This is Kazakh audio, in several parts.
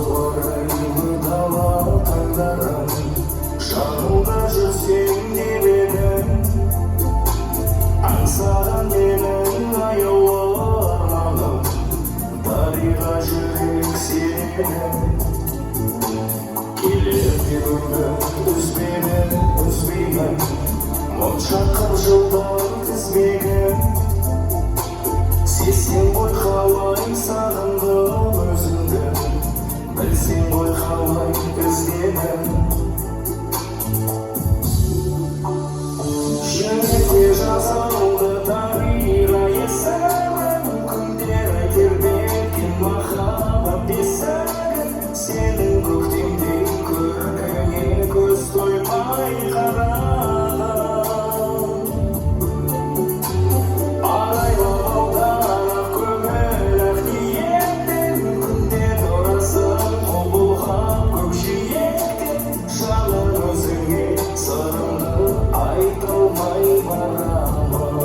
барайын дала таңдарын, жанымда жүрсең деп едім. Аңсаған менің аяулы арманым, дариға жүрек сенің. Келерде өмір үзбеймін, мұнша қыр жылдар тізбегім. Сезсең ғой қалай сағындым өзіңді, білсең ғой қалай іздедім. Жүректе жазылды дариға есімің, күндер тербеткен махаббат бесігін. Сенің көктемдей көркіңе көз тоймай қарадым. Арайлап аударып көңіл ақ ниеттен, күнде тұрасың қол бұлғап көкжиектен. Жаным өзіңе сырымды айта алмай барамын.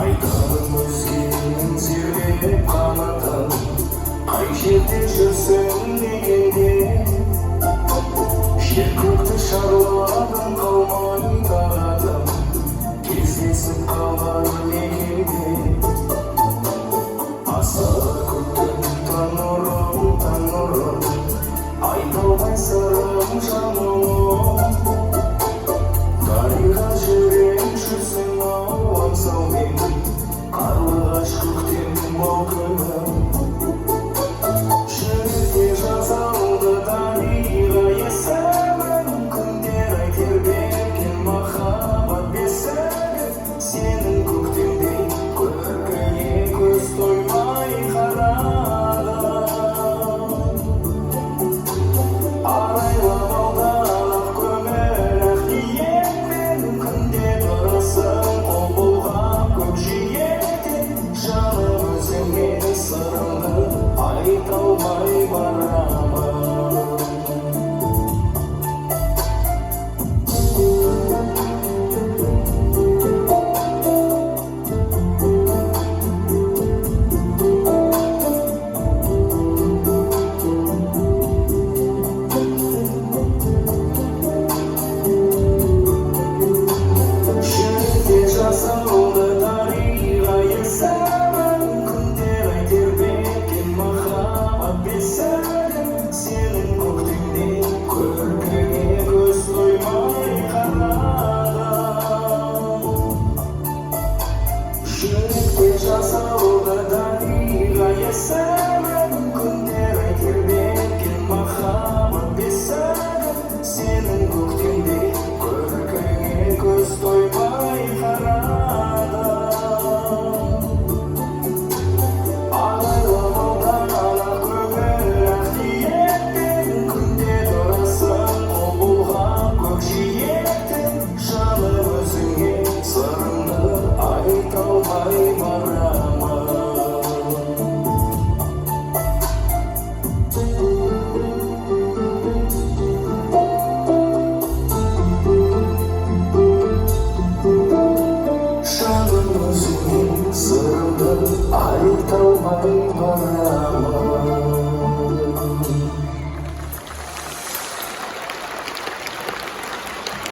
Айтамын өзгенің тербеп қанатын, қай жерде жүрсің дегенде. Жер көкті шарладым, қалмай тарадым, кездесіп қалар мекенде. Асыға күттім таң нұрын, айта алмай сырым жаным. Дариға жүрек жүрсің ау аңсаумен, қарлығаш көктем бұл күнім. Жүректе жазылды дариға есімің, күндер тербеткен махаббат бесігін. Сенің көктемдей көркіңе көз тоймай қарадым. Арайлап аударып көңіл ақ ниетпен, күнде тұрасың қол бұлғап көкжиектен. Жаным өзіңе сырымды айта алмай барамын. Жүректе жазылды дариға есімің, күндер тербеткен махаббат бесігін. Сенің көктемдей көркіңе көз тоймай қарадым. Жүректе жазылды дариға есімің, күндер тербеткен махаббат бесігін. Сенің көктемдей көркіңе көз тоймай қарадым. Арайлап аударып көңіл ақ ниетпен, күнде тұрасың қол бұлғап көкжиектен. Жаным өзіңе сырымды айта алмай барамын. Жаным өзіңе сырымды айта алмай